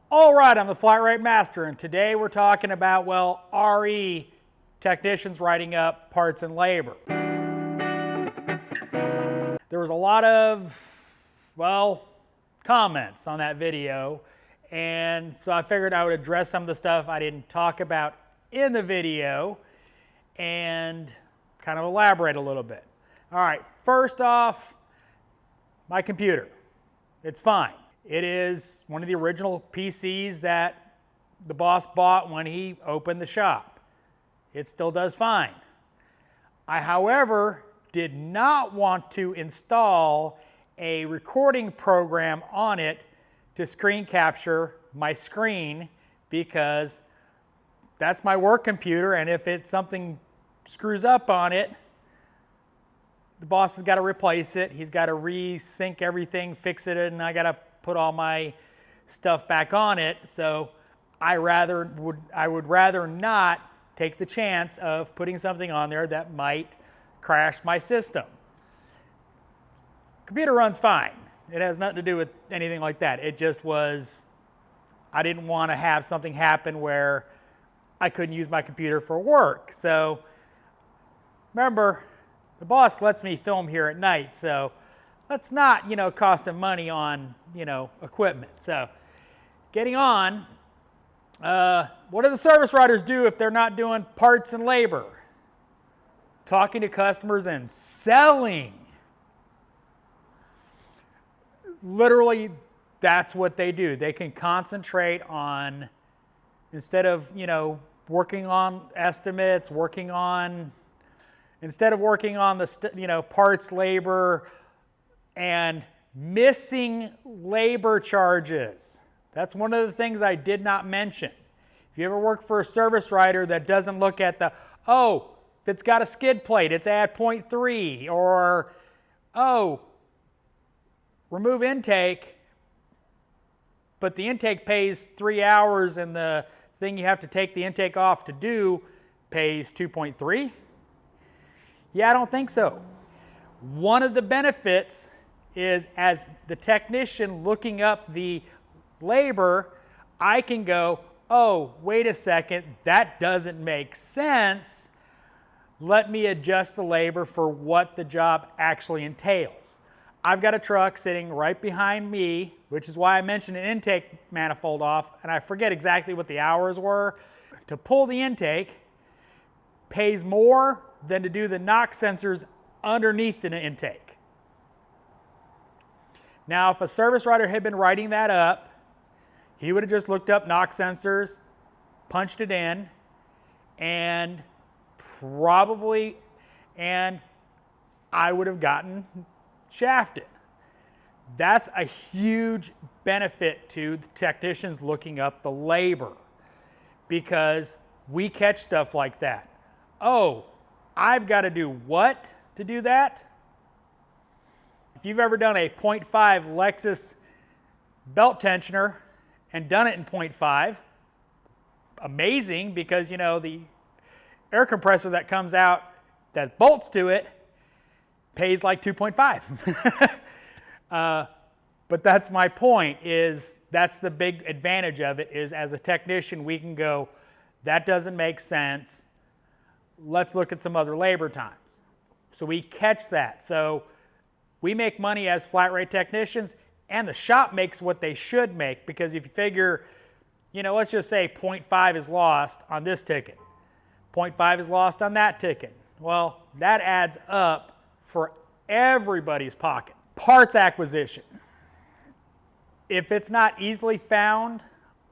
All right, I'm the Flat Rate Master, and today we're talking about, well, RE, technicians writing up parts and labor. There was a lot of, well, comments on that video, and so I figured I would address some of the stuff I didn't talk about in the video and kind of elaborate a little bit. All right, first off, my computer. It's fine. It is one of the original PCs that the boss bought when he opened the shop. It still does fine. I, however, did not want to install a recording program on it to screen capture my screen because that's my work computer, and if something screws up on it, the boss has got to replace it. He's got to resync everything, fix it, and I got to put all my stuff back on it. So I would rather not take the chance of putting something on there that might crash my system. Computer runs fine. It has nothing to do with anything like that. It just was, I didn't want to have something happen where I couldn't use my computer for work. So remember, the boss lets me film here at night, so let's not, cost him money on, equipment. So getting on, what do the service writers do if they're not doing parts and labor? Talking to customers and selling. Literally, that's what they do. They can concentrate on, instead of, working on estimates, instead of working on the, parts, labor, and missing labor charges. That's one of the things I did not mention. If you ever work for a service writer that doesn't look at the, if it's got a skid plate, it's add 0.3, or, remove intake, but the intake pays 3 hours and the thing you have to take the intake off to do pays 2.3? Yeah, I don't think so. One of the benefits is, as the technician looking up the labor, I can go, wait a second, that doesn't make sense. Let me adjust the labor for what the job actually entails. I've got a truck sitting right behind me, which is why I mentioned an intake manifold off, and I forget exactly what the hours were. To pull the intake pays more than to do the knock sensors underneath the intake. Now, if a service writer had been writing that up, he would have just looked up knock sensors, punched it in, and I would have gotten shafted. That's a huge benefit to the technicians looking up the labor, because we catch stuff like that. I've got to do what to do that? If you've ever done a 0.5 Lexus belt tensioner and done it in 0.5, amazing, because the air compressor that comes out that bolts to it pays like 2.5. But that's my point, is that's the big advantage of it, is as a technician we can go, that doesn't make sense, let's look at some other labor times. So we catch that. So we make money as flat rate technicians, and the shop makes what they should make, because if you figure, let's just say 0.5 is lost on this ticket, 0.5 is lost on that ticket. Well, that adds up for everybody's pocket. Parts acquisition. If it's not easily found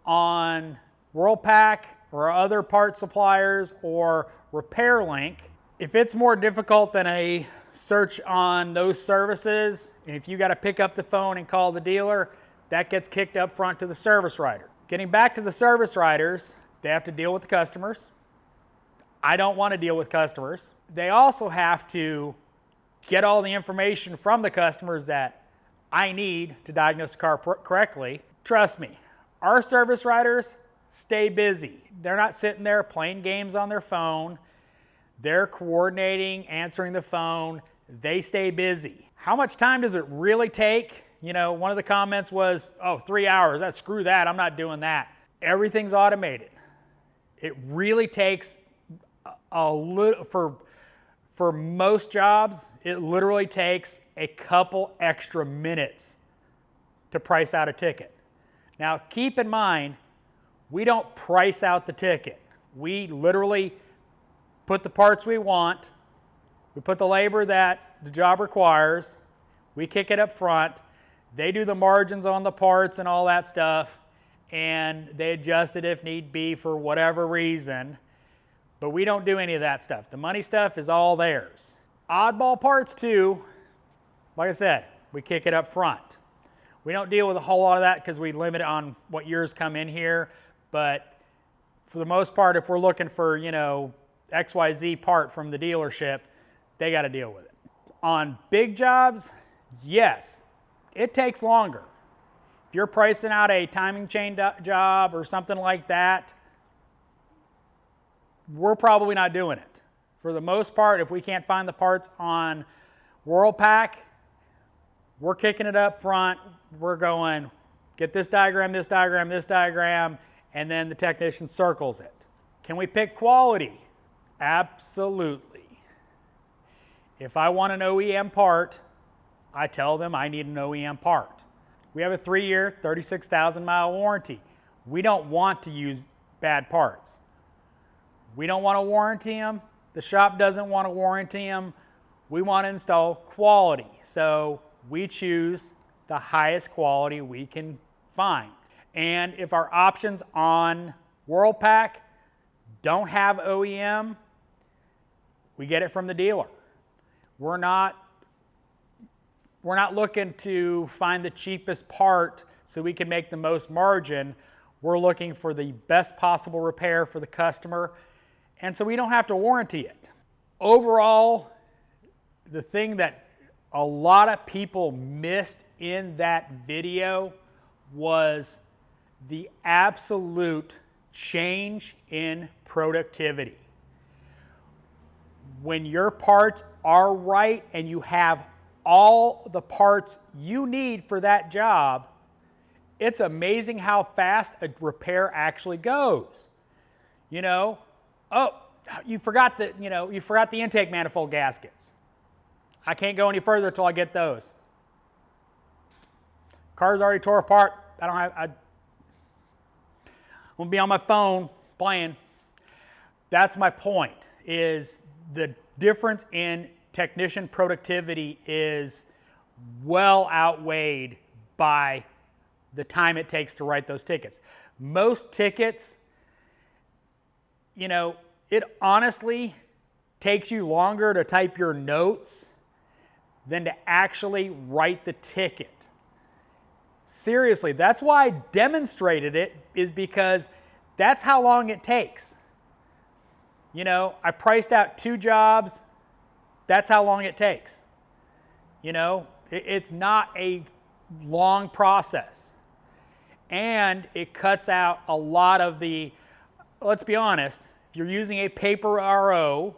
on WorldPack or other part suppliers or RepairLink, if it's more difficult than a search on those services, and if you got to pick up the phone and call the dealer, that gets kicked up front to the service writer. Getting back to the service writers, they have to deal with the customers. I don't want to deal with customers. They also have to get all the information from the customers that I need to diagnose the car correctly. Trust me, our service writers stay busy. They're not sitting there playing games on their phone. They're coordinating, answering the phone. They stay busy. How much time does it really take, One of the comments was, oh, 3 hours, screw that, I'm not doing that. Everything's automated. It really takes a little, for most jobs, it literally takes a couple extra minutes to price out a ticket. Now, keep in mind, we don't price out the ticket. We literally put the parts we want, we put the labor that the job requires, we kick it up front, they do the margins on the parts and all that stuff, and they adjust it if need be for whatever reason, but we don't do any of that stuff. The money stuff is all theirs. Oddball parts too, like I said, we kick it up front. We don't deal with a whole lot of that because we limit it on what years come in here, but for the most part, if we're looking for, XYZ part from the dealership, they got to deal with it. On big jobs, yes, it takes longer. If you're pricing out a timing chain job or something like that, we're probably not doing it. For the most part, if we can't find the parts on Worldpack, we're kicking it up front. We're going, get this diagram, this diagram, this diagram, and then the technician circles it. Can we pick quality? Absolutely. If I want an OEM part, I tell them I need an OEM part. We have a 3-year, 36,000-mile warranty. We don't want to use bad parts. We don't want to warranty them. The shop doesn't want to warranty them. We want to install quality. So we choose the highest quality we can find. And if our options on Worldpack don't have OEM, we get it from the dealer. We're not looking to find the cheapest part so we can make the most margin. We're looking for the best possible repair for the customer, and so we don't have to warranty it. Overall, the thing that a lot of people missed in that video was the absolute change in productivity. When your parts are right and you have all the parts you need for that job, it's amazing how fast a repair actually goes. Oh, you forgot the intake manifold gaskets. I can't go any further until I get those. Car's already tore apart. I'm gonna be on my phone playing. That's my point, is the difference in technician productivity is well outweighed by the time it takes to write those tickets. Most tickets, it honestly takes you longer to type your notes than to actually write the ticket. Seriously, that's why I demonstrated it, is because that's how long it takes. I priced out 2 jobs. That's how long it takes. It's not a long process. And it cuts out a lot of the, let's be honest, if you're using a paper RO,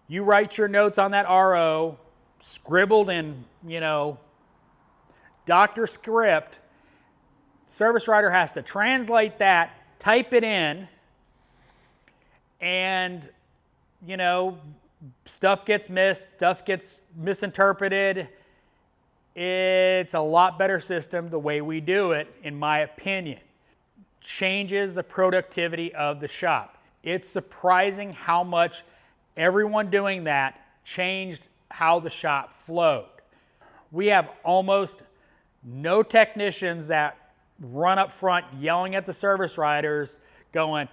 you write your notes on that RO, scribbled in, doctor script. Service writer has to translate that, type it in, and, stuff gets missed, stuff gets misinterpreted. It's a lot better system the way we do it, in my opinion. Changes the productivity of the shop. It's surprising how much everyone doing that changed how the shop flowed. We have almost no technicians that run up front yelling at the service writers going,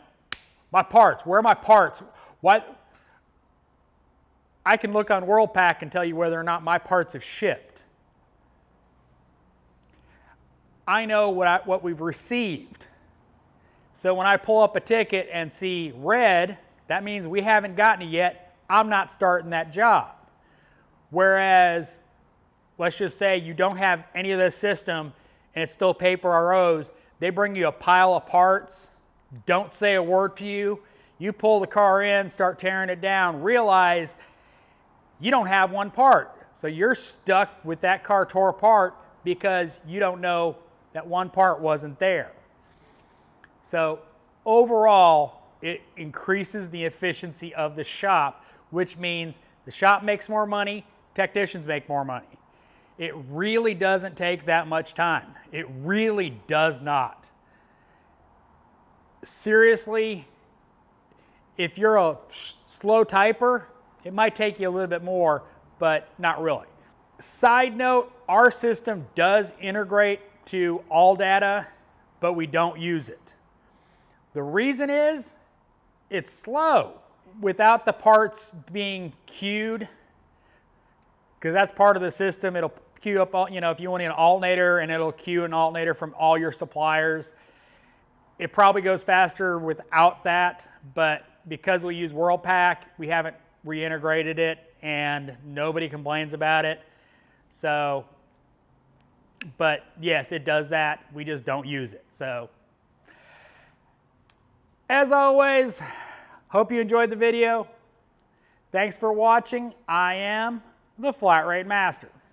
my parts, where are my parts? What? I can look on Worldpack and tell you whether or not my parts have shipped. I know what we've received. So when I pull up a ticket and see red, that means we haven't gotten it yet. I'm not starting that job. Whereas, let's just say you don't have any of this system and it's still paper ROs, they bring you a pile of parts, don't say a word to you, you pull the car in, start tearing it down, realize you don't have one part. So you're stuck with that car tore apart because you don't know that one part wasn't there. So overall, it increases the efficiency of the shop, which means the shop makes more money, technicians make more money. It really doesn't take that much time. It really does not. Seriously, if you're a slow typer, it might take you a little bit more, but not really. Side note, our system does integrate to AllData, but we don't use it. The reason is, it's slow. Without the parts being queued, because that's part of the system, it'll queue up, if you want an alternator, and it'll queue an alternator from all your suppliers. It probably goes faster without that, but because we use WorldPack, we haven't reintegrated it, and nobody complains about it. So, but yes, it does that. We just don't use it. So, as always, hope you enjoyed the video. Thanks for watching. I am the Flat Rate Master.